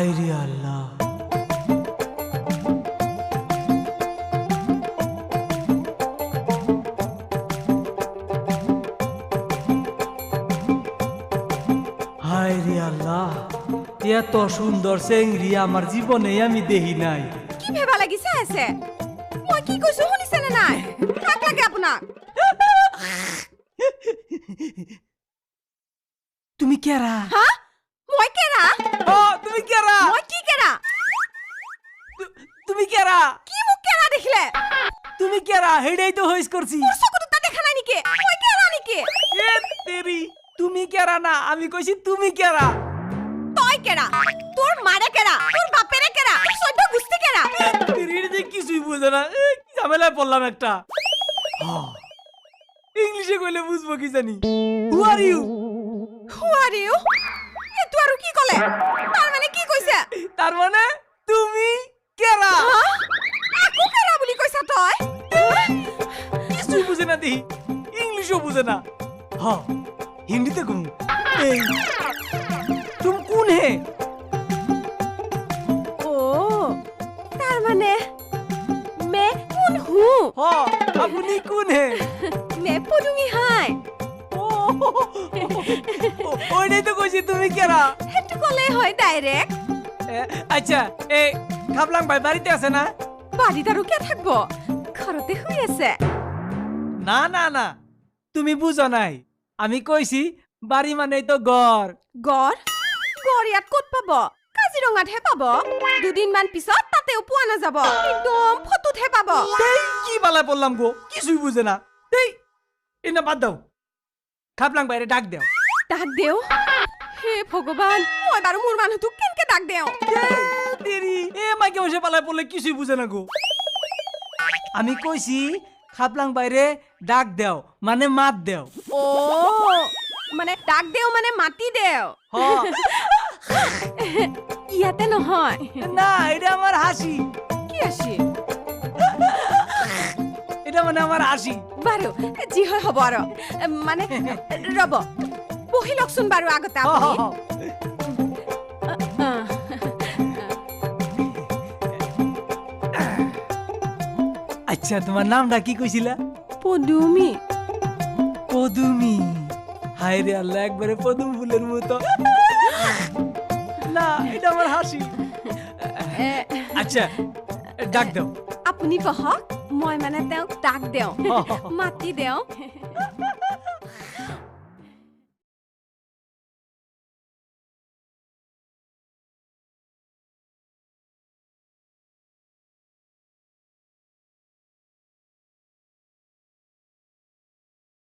হায় রে আল্লাহ, হায় রে আল্লাহ, এত সুন্দর চেংড়ি আমার জীবনে আমি দেখি নাই। কি ভেবা লাগিছে আছে? মই কি কৈছো শুনিছে নে নাই? কাক লাগে আপোনাক? তুমি কেরা? হা? মই কেৰা? তুমি কেরা? মই কি কেৰা? তুমি কেরা? কি মোক কেৰা দেখিলে? তুমি কেরা? হেডেই তো হইস করছি। মোৰ চকু দুটা দেখা নাই নেকি? মই কেৰা নেকি? এ তেরি, তুমি কেরা না, আমি কইছি তুমি কেরা। তই কেৰা? তোৰ মাৰে কেৰা? তোৰ বাপেৰে কেৰা? তোৰ চৈধ্য গুষ্টি কেৰা? তেরির যে কিছুই বুঝে না, কি ঝামেলায় পড়লাম একটা। ইংলিশে কইলে বুঝবো কি জানি। Who are you? Who are you? এটো আৰু কি কলে? তাৰ মানে কি কৈছে? তার মানে তুমি কেরা? আকো কেৰা বুলি কৈছা তই? কিছুই বুঝে না দেহি, ইংলিশও বুঝে না। হিন্দিতে কম। এই তুম কোন হে? ও তাৰ মানে মে কোন হু? আপনি কোন হে? মে পদুমি হাই। ওইটাই তো কইছি তুমি কেরা। হেতু কলে হয় ডাইরেক্ট। আচ্ছা, এই খাবলাং ভাই বাড়িতে আছে না? বাড়িত আৰু কে থাকব? ঘৰতে শুই আছে। না না না, তুমি বুঝো নাই। আমি কইছি বাড়ি মানে তো ঘর। গড় গড় ইয়াত ক'ত পাব? কাজিৰঙাতহে পাব। দুদিনমান পিছত তাতেও পোৱা নাযাব। একদম ফটোতহে পাব। এই কি বালায় পড়লাম গো, কিছুই বুঝে না। এই এনে বাদ দাও, খাবলাং বাইরে ডাক দেও। ডাক দেও? হে ভগৱান, মই বাৰু মোৰ মানুহটোক কেনেকে ডাক দেও? দেরি এ মাইকে বসে পালায় পড়লে কিছুই বুঝে না গো। আমি কইছি খাবলাং বাইরে ডাক দেও মানে মাত দেও। ও মানে ডাক দেও মানে মাতি দেও। হ ইয়াতে নহয়। না, এটা আমার হাসি। কি আসি? এটা মানে আমার হাসি। বাৰু যি হয় হ'ব আৰু মানে ৰ'ব বহি লওকচোন বাৰু আগতে আপুনি। আচ্ছা, তোমার নামটা কি কইছিলা? পদুমি। পদুমি। হায় রে আল্লাহ, একবারে পদুম ফুলের মতো। না, এটা আমার হাসি। আচ্ছা, ডাক দাও। আপুনি কহক, মই মানে তেওঁক ডাক দেও মাতি দেও।